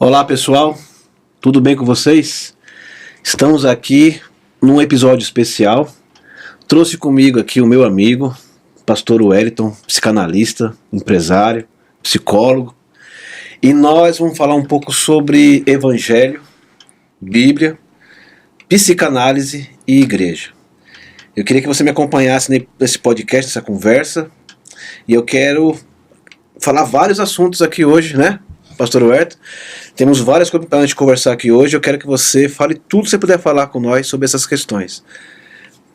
Olá pessoal, tudo bem com vocês? Estamos aqui num episódio especial. Trouxe comigo aqui o meu amigo, pastor Wellington, psicanalista, empresário, psicólogo. E nós vamos falar um pouco sobre evangelho, Bíblia, psicanálise e igreja. Eu queria que você me acompanhasse nesse podcast, nessa conversa. E eu quero falar vários assuntos aqui hoje, né, pastor Wellington? Temos várias coisas para a gente conversar aqui hoje. Eu quero que você fale tudo que você puder falar com nós sobre essas questões.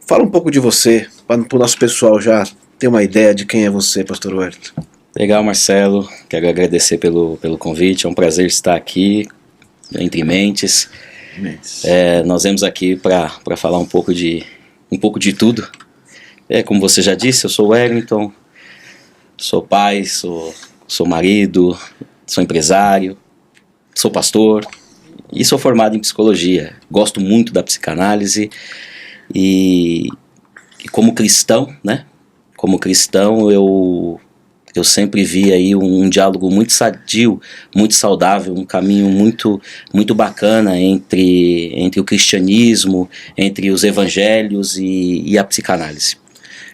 Fala um pouco de você, para o nosso pessoal já ter uma ideia de quem é você, pastor Wellington. Legal, Marcelo. Quero agradecer pelo convite. É um prazer estar aqui, entre mentes. Nós viemos aqui para falar um pouco de tudo. Como você já disse, eu sou o Wellington, sou pai, sou marido, sou empresário, sou pastor e sou formado em psicologia. Gosto muito da psicanálise e como cristão, né? Como cristão eu sempre vi aí um diálogo muito sadio, muito saudável, um caminho muito bacana entre o cristianismo, entre os evangelhos e a psicanálise.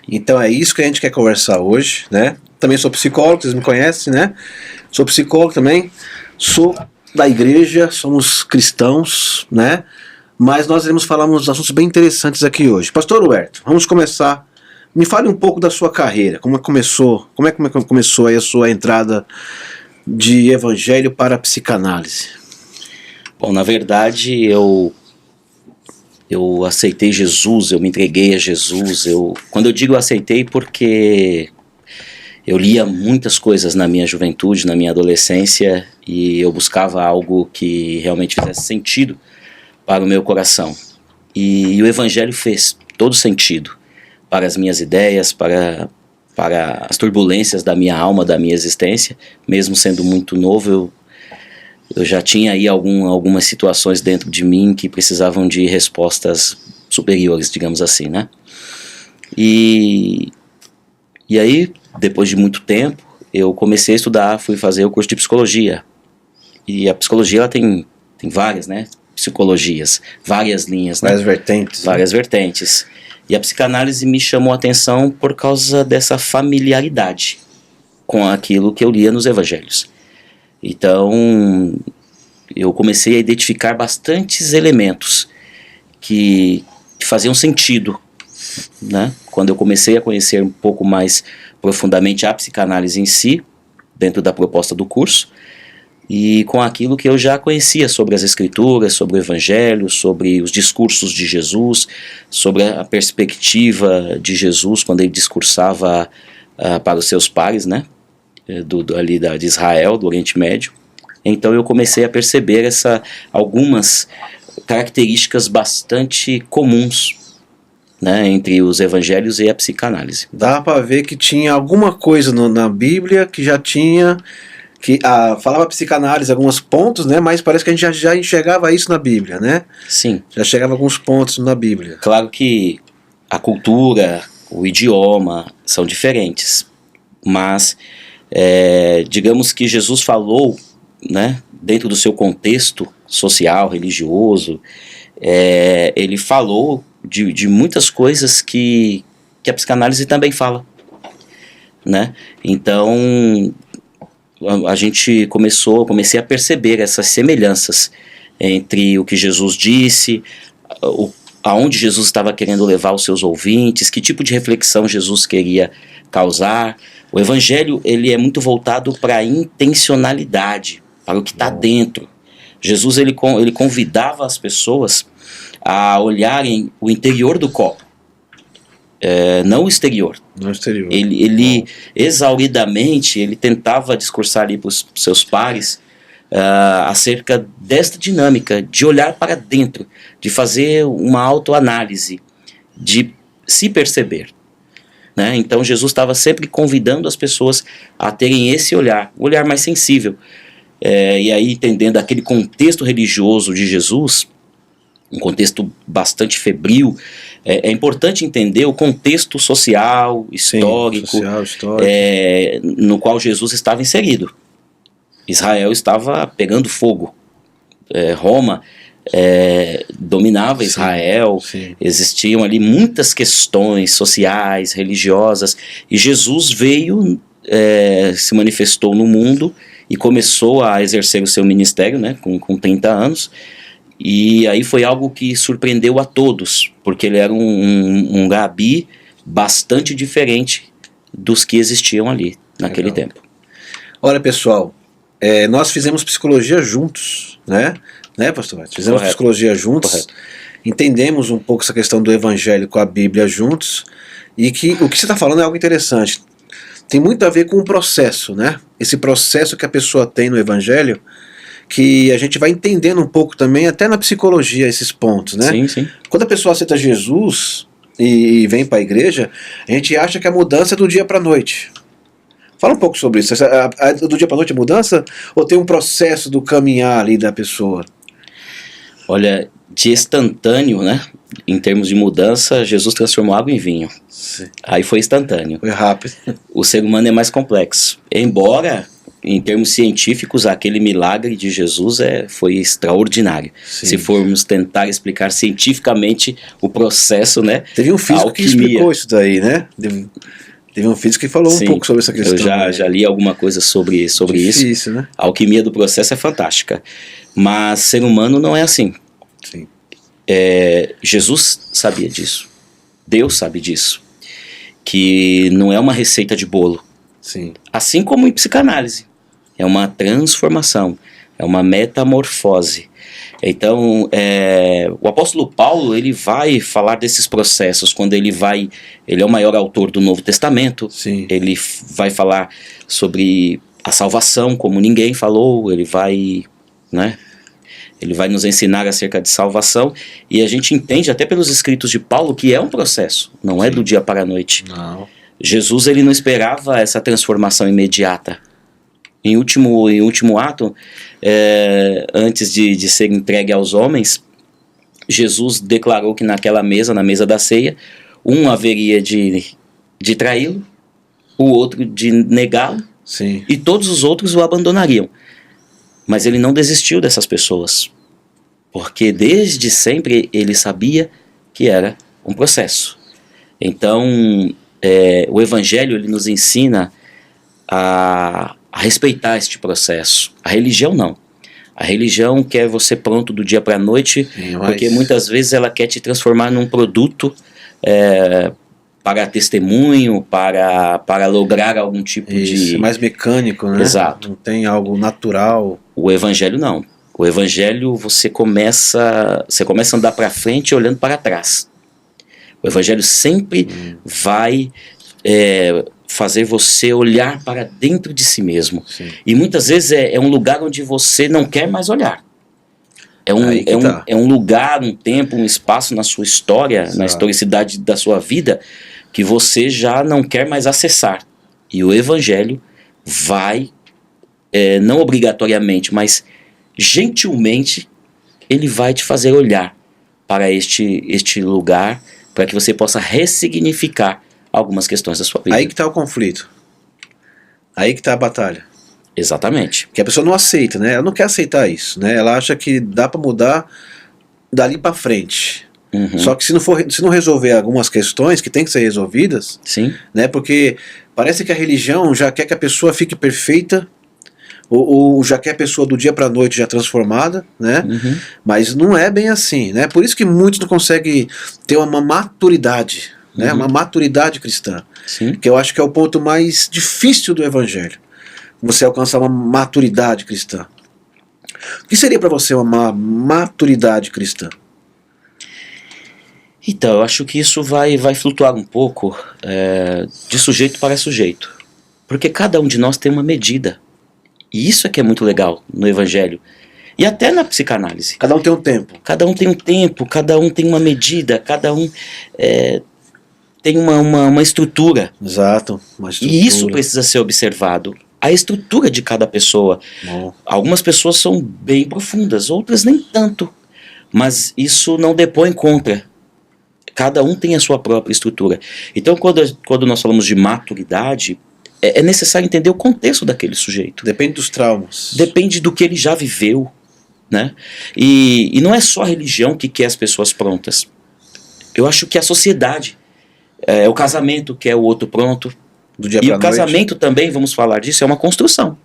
Então é isso que a gente quer conversar hoje, né? Também sou psicólogo, vocês me conhecem, né? Sou psicólogo também, sou da igreja, somos cristãos, né? Mas nós iremos falar uns assuntos bem interessantes aqui hoje. Pastor Wellington, vamos começar. Me fale um pouco da sua carreira, como começou aí a sua entrada de evangelho para a psicanálise? Bom, na verdade eu aceitei Jesus, eu me entreguei a Jesus. Quando eu digo aceitei, porque eu lia muitas coisas na minha juventude, na minha adolescência, e eu buscava algo que realmente fizesse sentido para o meu coração. E o evangelho fez todo sentido para as minhas ideias, para as turbulências da minha alma, da minha existência. Mesmo sendo muito novo, eu já tinha aí algumas situações dentro de mim que precisavam de respostas superiores, digamos assim, né? E aí, depois de muito tempo, eu comecei a estudar, fui fazer o curso de psicologia. E a psicologia ela tem várias, né? Psicologias, várias linhas, né? Várias vertentes. Várias vertentes. E a psicanálise me chamou a atenção por causa dessa familiaridade com aquilo que eu lia nos evangelhos. Então, eu comecei a identificar bastantes elementos que faziam sentido, né? Quando eu comecei a conhecer um pouco mais profundamente a psicanálise em si, dentro da proposta do curso, e com aquilo que eu já conhecia sobre as escrituras, sobre o evangelho, sobre os discursos de Jesus, sobre a perspectiva de Jesus quando ele discursava para os seus pares, né? De Israel, do Oriente Médio. Então eu comecei a perceber algumas características bastante comuns, né, entre os evangelhos e a psicanálise. Dá para ver que tinha alguma coisa na Bíblia que já tinha, que falava psicanálise alguns pontos, né, mas parece que a gente já enxergava isso na Bíblia, né? Sim. Já chegava alguns pontos na Bíblia. Claro que a cultura, o idioma são diferentes, mas digamos que Jesus falou, né, dentro do seu contexto social, religioso, ele falou de muitas coisas que a psicanálise também fala, né? Então comecei a perceber essas semelhanças entre o que Jesus disse, aonde Jesus estava querendo levar os seus ouvintes, que tipo de reflexão Jesus queria causar. O evangelho ele é muito voltado para a intencionalidade, para o que está dentro. Jesus ele convidava as pessoas a olharem o interior do copo, não o exterior. No exterior. Ele exauridamente ele tentava discursar ali para os seus pares acerca desta dinâmica de olhar para dentro, de fazer uma autoanálise, de se perceber, né? Então Jesus estava sempre convidando as pessoas a terem esse olhar, um olhar mais sensível. E aí, entendendo aquele contexto religioso de Jesus, um contexto bastante febril, é importante entender o contexto social, histórico, no qual Jesus estava inserido. Israel estava pegando fogo, Roma dominava Israel, sim. Existiam ali muitas questões sociais, religiosas, e Jesus veio, se manifestou no mundo e começou a exercer o seu ministério, né, com 30 anos, e aí foi algo que surpreendeu a todos, porque ele era um rabi bastante diferente dos que existiam ali naquele tempo. Olha, pessoal, nós fizemos psicologia juntos, né, pastor Wright? Fizemos psicologia juntos, Correto. Entendemos um pouco essa questão do evangelho com a Bíblia juntos, e que o que você está falando é algo interessante. Tem muito a ver com o processo, né? Esse processo que a pessoa tem no evangelho, que a gente vai entendendo um pouco também, até na psicologia, esses pontos, né? Sim, sim. Quando a pessoa aceita Jesus e vem para a igreja, a gente acha que a mudança é do dia para a noite. Fala um pouco sobre isso. Do dia para a noite é mudança? Ou tem um processo do caminhar ali da pessoa? Olha, de instantâneo, né? Em termos de mudança, Jesus transformou água em vinho. Sim. Aí foi instantâneo. Foi rápido. O ser humano é mais complexo. Embora, em termos científicos, aquele milagre de Jesus foi extraordinário. Sim. Se formos tentar explicar cientificamente o processo, né? Teve um físico que explicou isso daí, né? Teve um físico que falou um pouco sobre essa questão. Eu já li alguma coisa sobre isso. Difícil, né? A alquimia do processo é fantástica. Mas ser humano não é assim. Sim. Jesus sabia disso. Deus sabe disso. Que não é uma receita de bolo. Sim. Assim como em psicanálise. É uma transformação. É uma metamorfose. Então, o apóstolo Paulo, ele vai falar desses processos quando ele é o maior autor do Novo Testamento. Sim. Ele vai falar sobre a salvação como ninguém falou, ele vai nos ensinar acerca de salvação, e a gente entende até pelos escritos de Paulo que é um processo, não é do dia para a noite. Não. Jesus, ele não esperava essa transformação imediata. Em último ato, antes de ser entregue aos homens, Jesus declarou que naquela mesa, na mesa da ceia, um haveria de traí-lo, o outro de negá-lo, Sim. e todos os outros o abandonariam. Mas ele não desistiu dessas pessoas, porque desde sempre ele sabia que era um processo. Então, o Evangelho, ele nos ensina a respeitar este processo. A religião não. A religião quer você pronto do dia para a noite, porque muitas vezes ela quer te transformar num produto para testemunho, para lograr algum tipo de... mais mecânico, né? Exato. Não tem algo natural. O Evangelho não. O Evangelho você começa a andar para frente olhando para trás. O Evangelho sempre vai fazer você olhar para dentro de si mesmo. Sim. E muitas vezes é um lugar onde você não quer mais olhar. É um lugar, um tempo, um espaço na sua história, Exato. Na historicidade da sua vida, que você já não quer mais acessar. E o Evangelho vai, não obrigatoriamente, mas gentilmente, ele vai te fazer olhar para este lugar, para que você possa ressignificar algumas questões da sua vida. Aí que está o conflito. Aí que está a batalha. Exatamente. Que a pessoa não aceita, né? Ela não quer aceitar isso, né? Ela acha que dá para mudar dali para frente. Uhum. Só que se não resolver algumas questões que tem que ser resolvidas, Sim. né? Porque parece que a religião já quer que a pessoa fique perfeita, ou já quer a pessoa do dia para a noite já transformada, né? Uhum. Mas não é bem assim, né? Por isso que muitos não conseguem ter uma maturidade, né? Uma maturidade cristã. Sim. Que eu acho que é o ponto mais difícil do evangelho. Você alcançar uma maturidade cristã. O que seria para você uma maturidade cristã? Então, eu acho que isso vai flutuar um pouco de sujeito para sujeito. Porque cada um de nós tem uma medida. E isso é que é muito legal no Evangelho. E até na psicanálise. Cada um tem um tempo. Cada um tem um tempo, cada um tem uma medida, cada um tem uma estrutura. Exato, uma estrutura. E isso precisa ser observado. A estrutura de cada pessoa. Bom. Algumas pessoas são bem profundas, outras nem tanto. Mas isso não depõe contra. Cada um tem a sua própria estrutura. Então, quando nós falamos de maturidade, é necessário entender o contexto daquele sujeito. Depende dos traumas. Depende do que ele já viveu. né? E não é só a religião que quer as pessoas prontas. Eu acho que a sociedade, o casamento quer o outro pronto. Do dia E pra o noite. casamento também, vamos falar disso, é uma construção.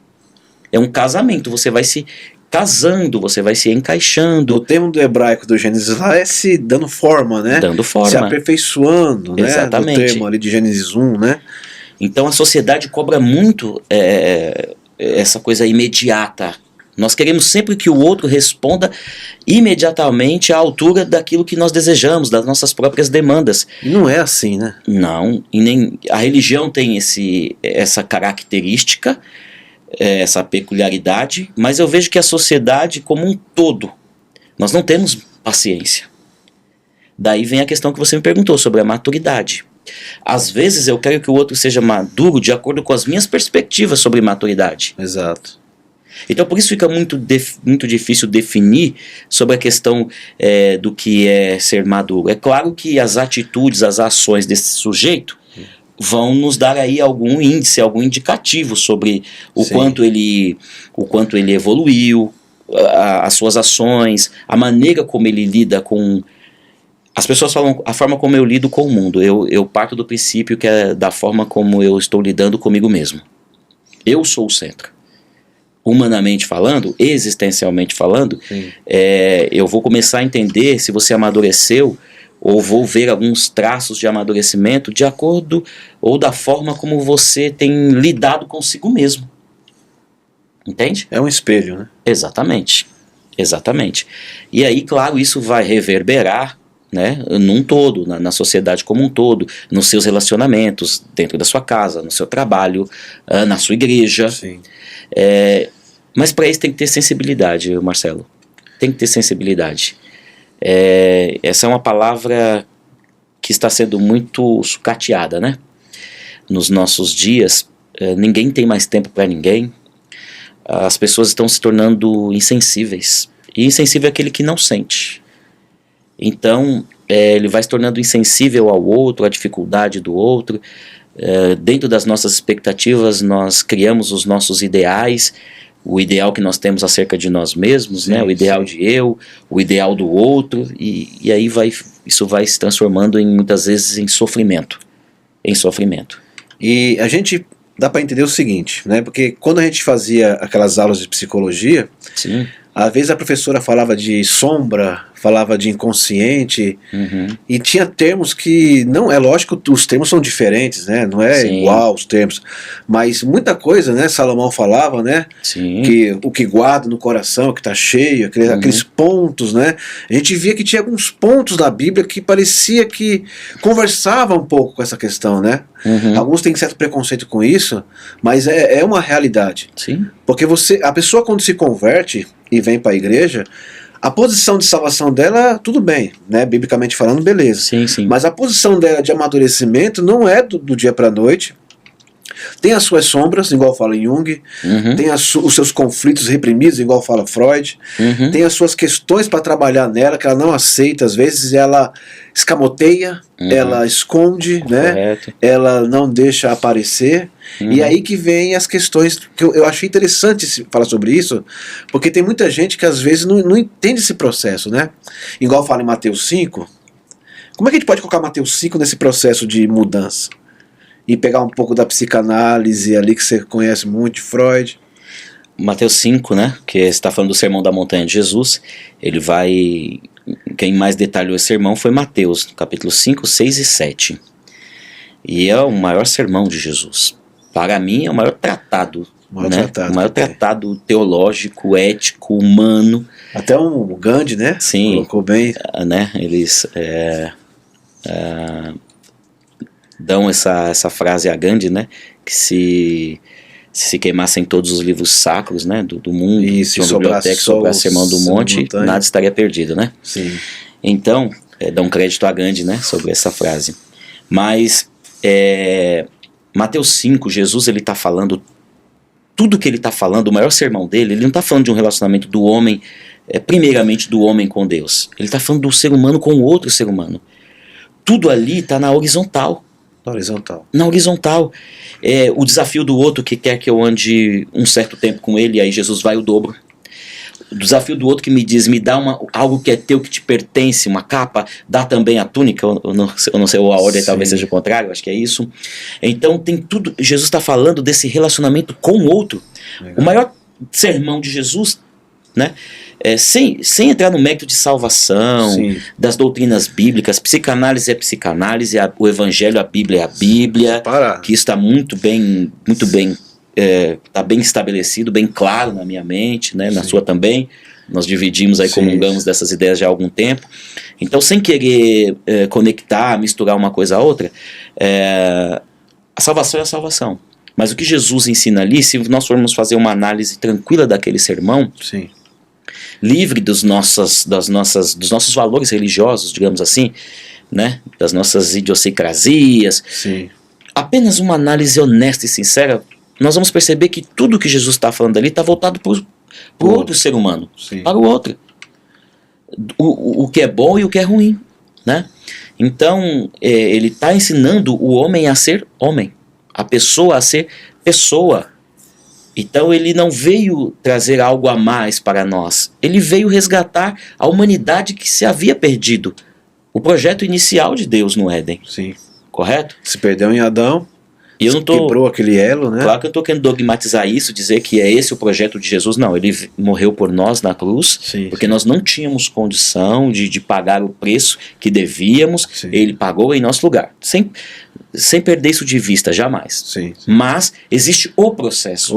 É um casamento, você vai se casando, você vai se encaixando. O termo do hebraico do Gênesis lá é se dando forma, né? Dando forma. Se aperfeiçoando, né? Exatamente. Do termo ali de Gênesis 1, né? Então a sociedade cobra muito essa coisa imediata. Nós queremos sempre que o outro responda imediatamente à altura daquilo que nós desejamos, das nossas próprias demandas. E não é assim, né? Não, e nem a religião tem essa característica, essa peculiaridade, mas eu vejo que a sociedade como um todo, nós não temos paciência. Daí vem a questão que você me perguntou sobre a maturidade. Às vezes eu quero que o outro seja maduro de acordo com as minhas perspectivas sobre maturidade. Exato. Então por isso fica muito difícil definir sobre a questão do que é ser maduro. É claro que as atitudes, as ações desse sujeito vão nos dar aí algum índice, algum indicativo sobre o quanto ele evoluiu, as suas ações, a maneira como ele lida com... As pessoas falam a forma como eu lido com o mundo. Eu parto do princípio que é da forma como eu estou lidando comigo mesmo. Eu sou o centro. Humanamente falando, existencialmente falando, eu vou começar a entender se você amadureceu, ou vou ver alguns traços de amadurecimento de acordo ou da forma como você tem lidado consigo mesmo. Entende? É um espelho, né? Exatamente. Exatamente. E aí, claro, isso vai reverberar, né, num todo, na sociedade como um todo, nos seus relacionamentos, dentro da sua casa, no seu trabalho, na sua igreja. Sim. Mas para isso tem que ter sensibilidade, Marcelo. Tem que ter sensibilidade. Essa é uma palavra que está sendo muito sucateada, né? Nos nossos dias, ninguém tem mais tempo para ninguém. As pessoas estão se tornando insensíveis. E insensível é aquele que não sente. Então, ele vai se tornando insensível ao outro, à dificuldade do outro. Dentro das nossas expectativas, nós criamos os nossos ideais, o ideal que nós temos acerca de nós mesmos, Sim, né? O ideal de eu, o ideal do outro, e aí isso vai se transformando muitas vezes em sofrimento. Em sofrimento. E a gente dá para entender o seguinte, né? Porque quando a gente fazia aquelas aulas de psicologia, Sim. às vezes a professora falava de sombra, falava de inconsciente, e tinha termos que, não, é lógico que os termos são diferentes, né? Não é Sim. igual os termos, mas muita coisa, né? Salomão falava, né? Sim. Que o que guarda no coração, que está cheio, aqueles pontos, né? A gente via que tinha alguns pontos da Bíblia que parecia que conversava um pouco com essa questão, né? Alguns têm certo preconceito com isso, mas é uma realidade. Sim. Porque a pessoa quando se converte e vem para a igreja, a posição de salvação dela, tudo bem, né? Biblicamente falando, beleza. Sim, sim. Mas a posição dela de amadurecimento não é do dia para a noite. Tem as suas sombras, igual fala Jung, tem os seus conflitos reprimidos, igual fala Freud, tem as suas questões para trabalhar nela, que ela não aceita, às vezes ela escamoteia, ela esconde, né? Correto. Ela não deixa aparecer, e aí que vem as questões, que eu achei interessante falar sobre isso, porque tem muita gente que às vezes não entende esse processo, né? Igual fala em Mateus 5, como é que a gente pode colocar Mateus 5 nesse processo de mudança? E pegar um pouco da psicanálise ali, que você conhece muito, de Freud. Mateus 5, né, que está falando do Sermão da Montanha de Jesus, ele vai... Quem mais detalhou esse sermão foi Mateus, capítulo 5, 6 e 7. E é o maior sermão de Jesus. Para mim é o maior tratado, o maior tratado teológico, ético, humano. Até o Gandhi, né? Sim. Colocou bem. Né, eles... dão essa frase a Gandhi, né, que se queimassem todos os livros sacros, né, do mundo, isso, de uma biblioteca sobre o Sermão do Monte, nada estaria perdido, né? Sim. Então, dão crédito a Gandhi, né, sobre essa frase. Mas, Mateus 5, Jesus, ele está falando, tudo que ele está falando, o maior sermão dele, ele não está falando de um relacionamento do homem, primeiramente do homem com Deus. Ele está falando do ser humano com o outro ser humano. Tudo ali está na horizontal. Na horizontal. O desafio do outro que quer que eu ande um certo tempo com ele, aí Jesus vai o dobro. desafio do outro que me diz, me dá algo que é teu, que te pertence, uma capa, dá também a túnica, eu não sei, ou a ordem talvez seja o contrário, acho que é isso. Então tem tudo, Jesus está falando desse relacionamento com o outro. Legal. O maior sermão de Jesus, né, sem entrar no mérito de salvação, das doutrinas bíblicas, psicanálise é psicanálise, o evangelho, a Bíblia é a Bíblia, que está muito bem está bem estabelecido, bem claro na minha mente, né, na sua também. Nós dividimos aí, comungamos dessas ideias já há algum tempo. Então, sem querer conectar, misturar uma coisa a outra, a salvação é a salvação. Mas o que Jesus ensina ali, se nós formos fazer uma análise tranquila daquele sermão, livre dos nossos valores religiosos, digamos assim, né, das nossas idiosincrasias, apenas uma análise honesta e sincera, nós vamos perceber que tudo que Jesus está falando ali está voltado para o outro ser humano, para o outro. O que é bom e o que é ruim, né? Então, ele está ensinando o homem a ser homem, a pessoa a ser pessoa. Então, ele não veio trazer algo a mais para nós. Ele veio resgatar a humanidade que se havia perdido. O projeto inicial de Deus no Éden. Correto? Se perdeu em Adão. E eu não tô, quebrou aquele elo, né? Claro que eu não estou querendo dogmatizar isso, dizer que é esse o projeto de Jesus. Não, ele morreu por nós na cruz, porque nós não tínhamos condição de pagar o preço que devíamos. Ele pagou em nosso lugar, sem perder isso de vista, jamais. Mas existe o processo.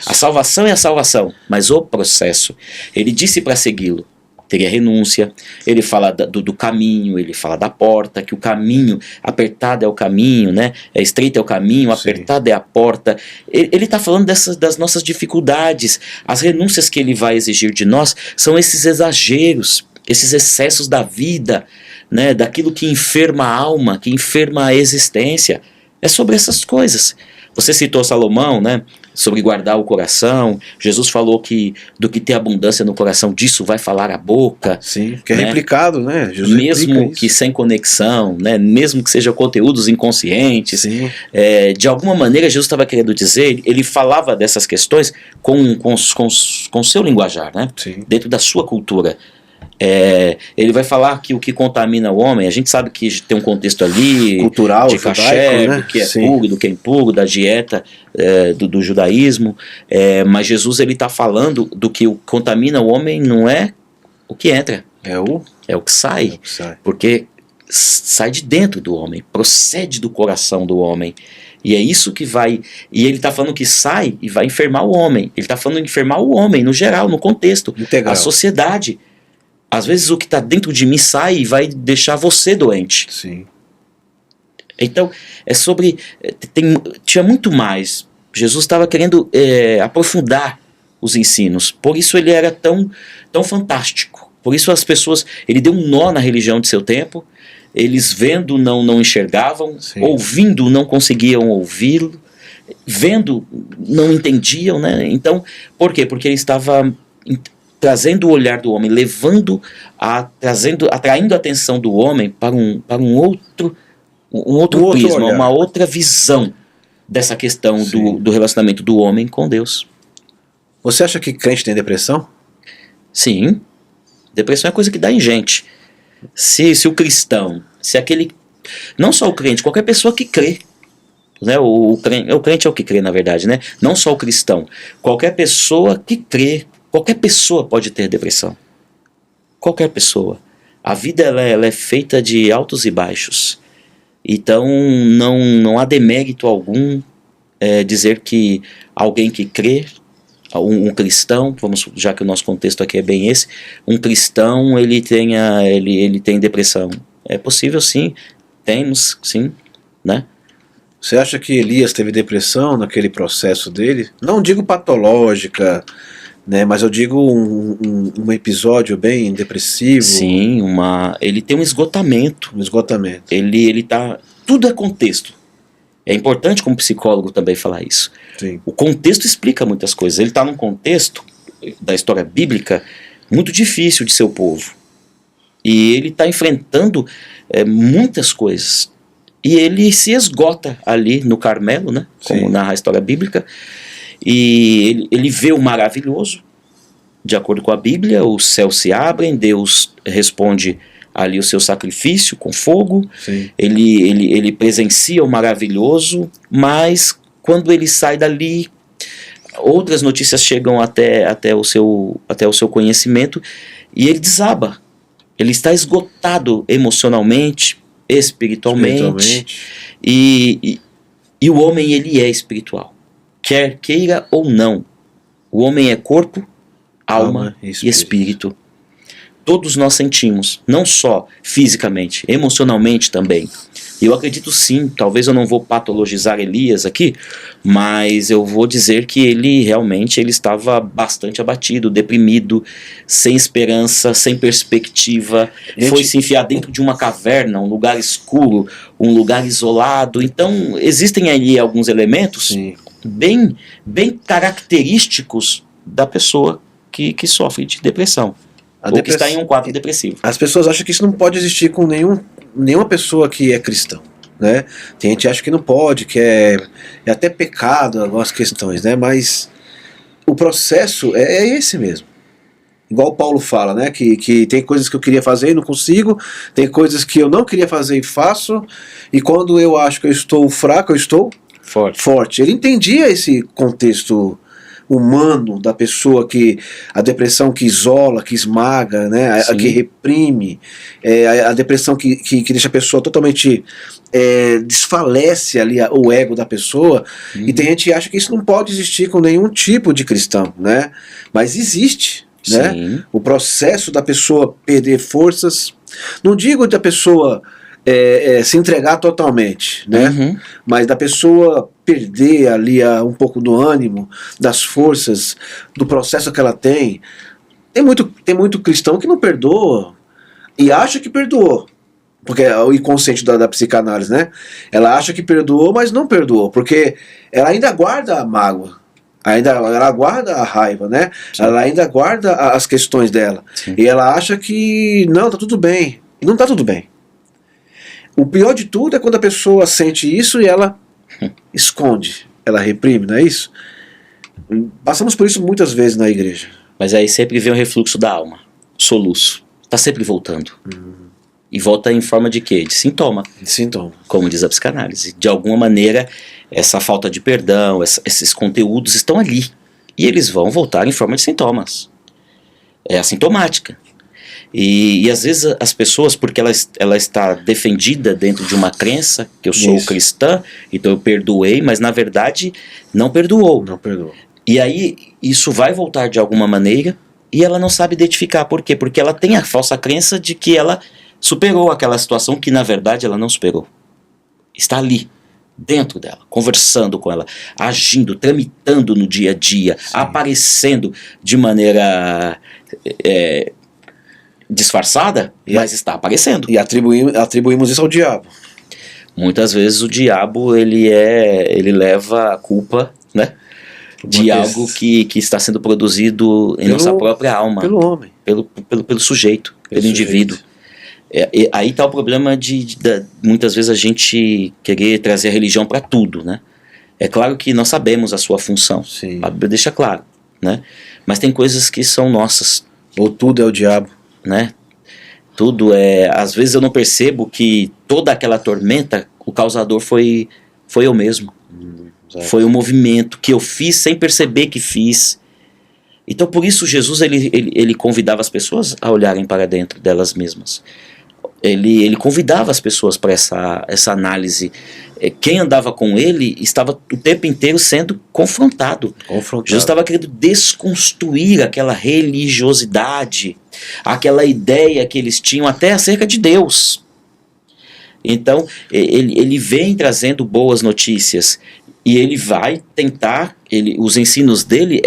A salvação é a salvação, mas o processo. Ele disse para segui-lo. Teria renúncia, ele fala do caminho, ele fala da porta, que o caminho, apertado é o caminho, né? Estreito é o caminho, apertado é a porta. Ele está falando das nossas dificuldades. As renúncias que ele vai exigir de nós são esses exageros, esses excessos da vida, né? Daquilo que enferma a alma, que enferma a existência. É sobre essas coisas. Você citou Salomão, né? Sobre guardar o coração. Jesus falou que do que tem abundância no coração, disso vai falar a boca. Que é replicado, né? Jesus mesmo que sem conexão, né? Mesmo que sejam conteúdos inconscientes. De alguma maneira, Jesus estava querendo dizer, ele falava dessas questões com seu linguajar, né? Dentro da sua cultura. Ele vai falar que o que contamina o homem, a gente sabe que tem um contexto ali cultural, de caché, né? do que é puro e do que é impuro, da dieta do judaísmo, mas Jesus ele está falando do que contamina o homem não é o que entra, é o que sai, porque sai de dentro do homem, procede do coração do homem. E é isso que vai. E ele está falando que sai e vai enfermar o homem. Ele está falando de enfermar o homem no geral, no contexto, integral. A sociedade. Às vezes o que está dentro de mim sai e vai deixar você doente. Então, é sobre... tinha muito mais. Jesus estava querendo aprofundar os ensinos. Por isso ele era tão fantástico. Por isso as pessoas... Ele deu um nó na religião de seu tempo. Eles vendo não enxergavam. Ouvindo não conseguiam ouvi-lo. Vendo não entendiam, né? Então, por quê? Porque ele estava... trazendo o olhar do homem, atraindo a atenção do homem para um outro prisma, olhar. Uma outra visão dessa questão do relacionamento do homem com Deus. Você acha que crente tem depressão? Sim. Depressão é coisa que dá em gente. Se o cristão, não só o crente, qualquer pessoa que crê, né? O crente é o que crê, na verdade, né? Não só o cristão, qualquer pessoa que crê. Qualquer pessoa pode ter depressão. Qualquer pessoa. A vida ela é feita de altos e baixos. Então não há demérito algum dizer que alguém que crê, um cristão, já que o nosso contexto aqui é bem esse, um cristão ele tem depressão. É possível sim, temos sim, né? Você acha que Elias teve depressão naquele processo dele? Não digo patológica, né, mas eu digo um episódio bem depressivo. Sim, ele tem um esgotamento. Ele tá... Tudo é contexto. É importante como psicólogo também falar isso. O contexto explica muitas coisas. Ele está num contexto da história bíblica muito difícil de seu povo. E ele está enfrentando muitas coisas. E ele se esgota ali no Carmelo, né, como narra a história bíblica. E ele vê o maravilhoso, de acordo com a Bíblia, os céus se abrem, Deus responde ali o seu sacrifício com fogo, Sim. ele presencia o maravilhoso, mas quando ele sai dali, outras notícias chegam até o seu conhecimento e ele desaba. Ele está esgotado emocionalmente, espiritualmente. E o homem, ele é espiritual. Quer queira ou não. O homem é corpo, alma e espírito. Todos nós sentimos, não só fisicamente, emocionalmente também. E eu acredito sim, talvez eu não vou patologizar Elias aqui, mas eu vou dizer que ele realmente estava bastante abatido, deprimido, sem esperança, sem perspectiva. Foi se enfiar dentro de uma caverna, um lugar escuro, um lugar isolado. Então existem ali alguns elementos bem característicos da pessoa que sofre de depressão. Ou que está em um quadro depressivo. As pessoas acham que isso não pode existir com nenhuma pessoa que é cristã, né? Tem gente que acha que não pode, que é até pecado algumas questões, né? Mas o processo é esse mesmo. Igual o Paulo fala, né? Que tem coisas que eu queria fazer e não consigo, tem coisas que eu não queria fazer e faço, e quando eu acho que eu estou fraco, eu estou forte. Ele entendia esse contexto humano da pessoa, que a depressão que isola, que esmaga, né, a que reprime, a depressão que deixa a pessoa totalmente desfalece ali o ego da pessoa. E tem gente que acha que isso não pode existir com nenhum tipo de cristão, né? Mas existe, né? O processo da pessoa perder forças, não digo da pessoa se entregar totalmente, né? Mas da pessoa perder ali um pouco do ânimo, das forças, do processo que ela tem. Tem muito cristão que não perdoa e acha que perdoou, porque é o inconsciente da psicanálise, né? Ela acha que perdoou, mas não perdoou, porque ela ainda guarda a mágoa, ela guarda a raiva, né? Ela ainda guarda as questões dela. E ela acha que não, tá tudo bem. E não tá tudo bem. O pior de tudo é quando a pessoa sente isso e ela esconde, ela reprime, não é isso? Passamos por isso muitas vezes na igreja. Mas aí sempre vem o refluxo da alma, soluço. Está sempre voltando. E volta em forma de quê? De sintoma. Como diz a psicanálise. De alguma maneira, essa falta de perdão, esses conteúdos estão ali. E eles vão voltar em forma de sintomas. É assintomática. E às vezes as pessoas, porque ela está defendida dentro de uma crença, que eu sou cristã, então eu perdoei, mas na verdade não perdoou. E aí isso vai voltar de alguma maneira e ela não sabe identificar. Por quê? Porque ela tem a falsa crença de que ela superou aquela situação que na verdade ela não superou. Está ali, dentro dela, conversando com ela, agindo, tramitando no dia a dia, aparecendo de maneira disfarçada, mas está aparecendo. E atribuímos isso ao diabo. Muitas vezes o diabo ele leva a culpa, né, de algo que está sendo produzido em nossa própria alma. Pelo homem. Pelo sujeito, pelo indivíduo. Aí está o problema de muitas vezes a gente querer trazer a religião para tudo, né? É claro que nós sabemos a sua função. A Bíblia deixa claro, né? Mas tem coisas que são nossas. Ou tudo é o diabo. Né? Tudo às vezes eu não percebo que toda aquela tormenta, o causador foi eu mesmo. Foi um movimento que eu fiz sem perceber que fiz. Então por isso Jesus ele convidava as pessoas a olharem para dentro delas mesmas. Ele convidava as pessoas para essa análise. Quem andava com ele estava o tempo inteiro sendo confrontado. Jesus estava querendo desconstruir aquela religiosidade, aquela ideia que eles tinham até acerca de Deus. Então ele vem trazendo boas notícias e ele vai tentar, os ensinos dele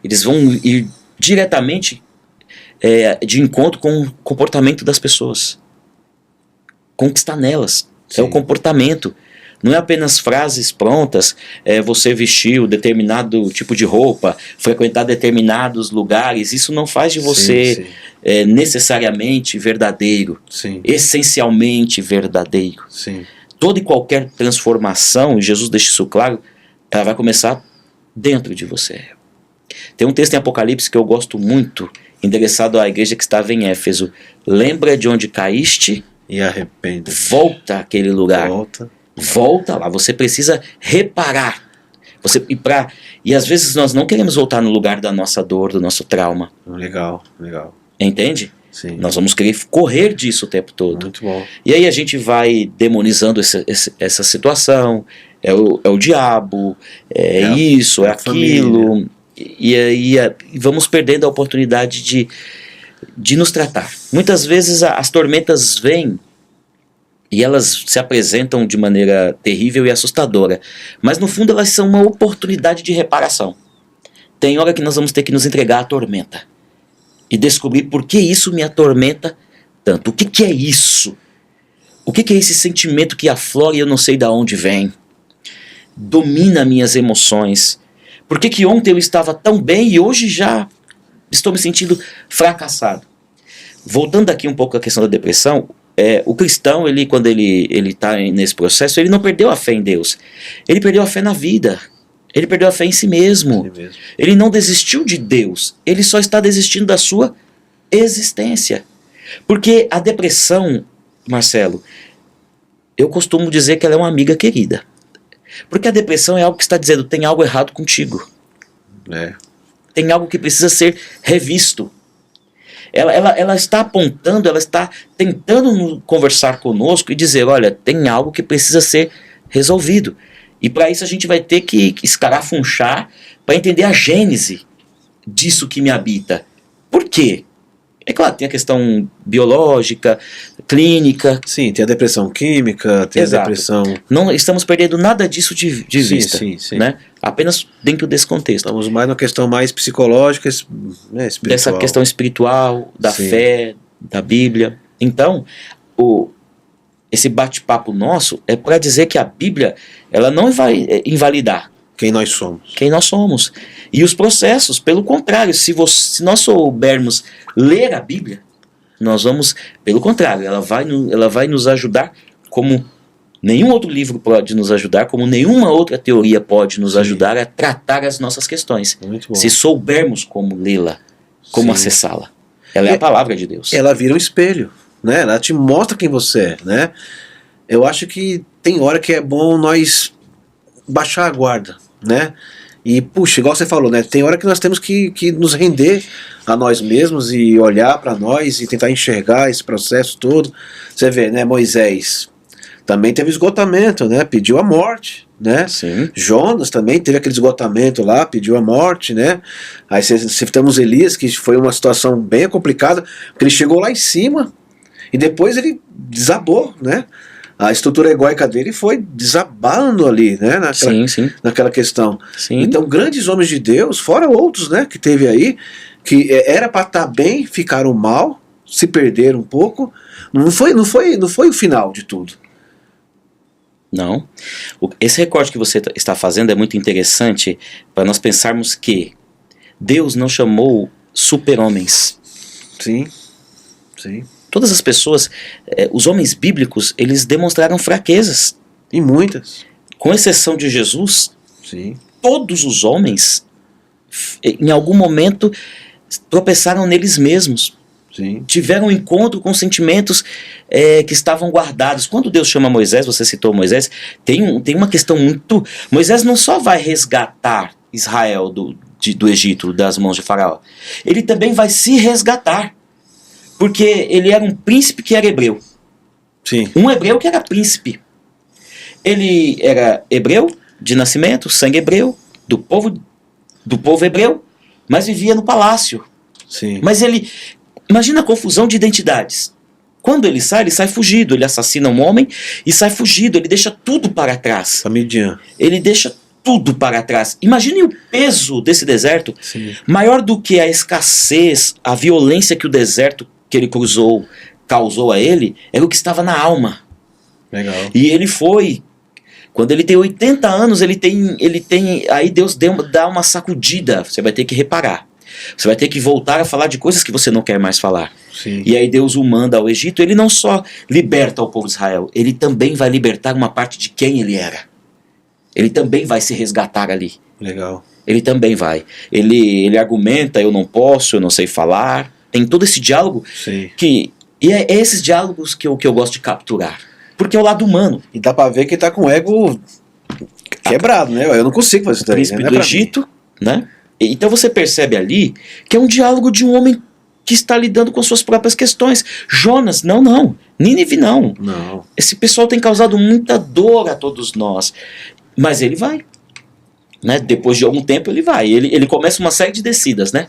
eles vão ir diretamente de encontro com o comportamento das pessoas, conquistar nelas. É o comportamento. Não é apenas frases prontas, você vestir determinado tipo de roupa, frequentar determinados lugares. Isso não faz de você necessariamente verdadeiro, essencialmente verdadeiro. Toda e qualquer transformação, e Jesus deixa isso claro, ela vai começar dentro de você. Tem um texto em Apocalipse que eu gosto muito, endereçado à igreja que estava em Éfeso. Lembra de onde caíste? E arrepende. Volta àquele lugar. Volta lá. Você precisa reparar. E às vezes nós não queremos voltar no lugar da nossa dor, do nosso trauma. Legal. Entende? Sim. Nós vamos querer correr disso o tempo todo. Muito bom. E aí a gente vai demonizando essa situação. É o diabo, isso, é aquilo. E aí vamos perdendo a oportunidade de nos tratar. Muitas vezes as tormentas vêm e elas se apresentam de maneira terrível e assustadora. Mas no fundo elas são uma oportunidade de reparação. Tem hora que nós vamos ter que nos entregar à tormenta e descobrir por que isso me atormenta tanto. O que é isso? O que é esse sentimento que aflora e eu não sei de onde vem? Domina minhas emoções. Por que ontem eu estava tão bem e hoje já estou me sentindo fracassado? Voltando aqui um pouco à questão da depressão, o cristão, quando ele está nesse processo, ele não perdeu a fé em Deus. Ele perdeu a fé na vida. Ele perdeu a fé em si mesmo. Ele não desistiu de Deus. Ele só está desistindo da sua existência. Porque a depressão, Marcelo, eu costumo dizer que ela é uma amiga querida. Porque a depressão é algo que está dizendo, tem algo errado contigo. Tem algo que precisa ser revisto. Ela está apontando, ela está tentando conversar conosco e dizer, olha, tem algo que precisa ser resolvido. E para isso a gente vai ter que escarafunchar para entender a gênese disso que me habita. Por quê? É claro, tem a questão biológica, clínica. Sim, tem a depressão química, tem Exato. a depressão... Não estamos perdendo nada disso de vista. Sim. Né? Apenas dentro desse contexto. Estamos mais na questão mais psicológica, espiritual. Dessa questão espiritual, da fé, da Bíblia. Então, esse bate-papo nosso é para dizer que a Bíblia ela não vai invalidar quem nós somos. Quem nós somos. E os processos, pelo contrário, se nós soubermos ler a Bíblia, nós vamos, pelo contrário, ela vai nos ajudar como nenhum outro livro pode nos ajudar, como nenhuma outra teoria pode nos ajudar a tratar as nossas questões. Muito bom. Se soubermos como lê-la, como acessá-la. Ela é a palavra de Deus. Ela vira um espelho, né? Ela te mostra quem você é, né? Eu acho que tem hora que é bom nós baixar a guarda, né? E, puxa, igual você falou, né? Tem hora que nós temos que nos render a nós mesmos e olhar para nós e tentar enxergar esse processo todo. Você vê, né? Moisés também teve esgotamento, né? Pediu a morte, né? Sim. Jonas também teve aquele esgotamento lá, pediu a morte, né? Aí temos Elias, que foi uma situação bem complicada, porque ele chegou lá em cima e depois ele desabou, né? A estrutura egóica dele foi desabando ali, né? Naquela questão. Sim. Então, grandes homens de Deus, fora outros, né? Que teve aí, que era para estar bem, ficaram mal, se perderam um pouco. Não foi o final de tudo. Não. Esse recorte que você está fazendo é muito interessante para nós pensarmos que Deus não chamou super-homens. Sim. Todas as pessoas, os homens bíblicos, eles demonstraram fraquezas. E muitas. Com exceção de Jesus, Sim. Todos os homens, em algum momento, tropeçaram neles mesmos. Sim. Tiveram um encontro com sentimentos que estavam guardados. Quando Deus chama Moisés, você citou Moisés, tem uma questão muito... Moisés não só vai resgatar Israel do Egito, das mãos de Faraó. Ele também vai se resgatar. Porque ele era um príncipe que era hebreu. Sim. Um hebreu que era príncipe. Ele era hebreu de nascimento, sangue hebreu, do povo hebreu, mas vivia no palácio. Sim. Mas imagina a confusão de identidades. Quando ele sai fugido. Ele assassina um homem e sai fugido. Ele deixa tudo para trás. Midian. Ele deixa tudo para trás. Imagine o peso desse deserto. Sim. Maior do que a escassez, a violência que o deserto que ele causou a ele, era o que estava na alma. Legal. E ele foi, quando ele tem 80 anos, aí Deus dá uma sacudida, você vai ter que reparar. Você vai ter que voltar a falar de coisas que você não quer mais falar. Sim. E aí Deus o manda ao Egito, ele não só liberta o povo de Israel, ele também vai libertar uma parte de quem ele era. Ele também vai se resgatar ali. Legal. ele também vai. Ele argumenta, eu não posso, eu não sei falar. Tem todo esse diálogo Sim. E é esses diálogos que eu gosto de capturar. Porque é o lado humano. E dá pra ver que ele tá com o ego quebrado, né? Eu não consigo fazer isso daí. Príncipe Né? do Egito, né? Então você percebe ali que é um diálogo de um homem que está lidando com suas próprias questões. Jonas, não. Nínive, não. Não. Esse pessoal tem causado muita dor a todos nós. Mas ele vai. Né? Depois de algum tempo ele vai. Ele começa uma série de descidas, né?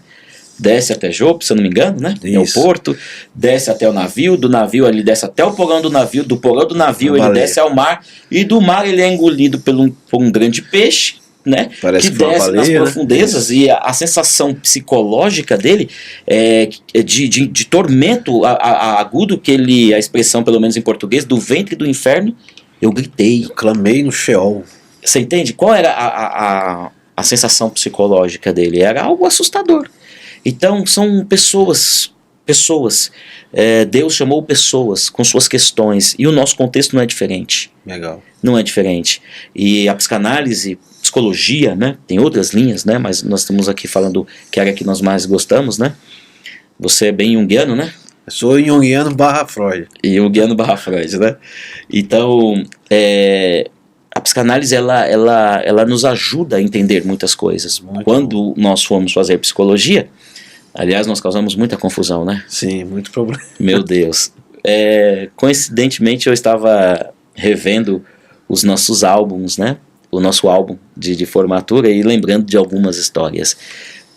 Desce até Jope, se eu não me engano, né? É o porto, desce até o navio, do navio ele desce até o porão do navio, do porão do navio ele desce ao mar, e do mar ele é engolido por um grande peixe, né? Parece que desce baleia, nas né? profundezas, e a sensação psicológica dele é de tormento agudo, que a expressão, pelo menos em português, do ventre do inferno, eu gritei. Eu clamei no Sheol. Você entende? Qual era a sensação psicológica dele? Era algo assustador. Então são pessoas, Deus chamou pessoas com suas questões, e o nosso contexto não é diferente. Legal. Não é diferente. E a psicanálise, psicologia, né, tem outras linhas, né, mas nós estamos aqui falando que era a que nós mais gostamos, né? Você é bem junguiano, né? Eu sou junguiano / Freud. E junguiano / Freud, né? Então, a psicanálise ela nos ajuda a entender muitas coisas. Muito Quando nós fomos fazer psicologia, aliás, nós causamos muita confusão, né? Sim, muito problema. Meu Deus. Coincidentemente, eu estava revendo os nossos álbuns, né? O nosso álbum de formatura, e lembrando de algumas histórias.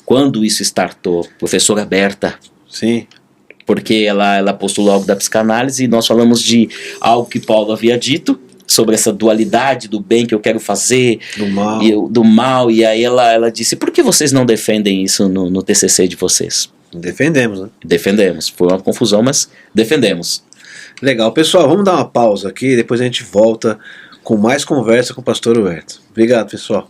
Quando isso startou, professora Berta, Sim. porque ela postulou algo da psicanálise, e nós falamos de algo que Paulo havia dito, sobre essa dualidade do bem que eu quero fazer, do mal, e aí ela disse, por que vocês não defendem isso no TCC de vocês? Defendemos, né? Defendemos, foi uma confusão, mas defendemos. Legal, pessoal, vamos dar uma pausa aqui, depois a gente volta com mais conversa com o pastor Huerto. Obrigado, pessoal.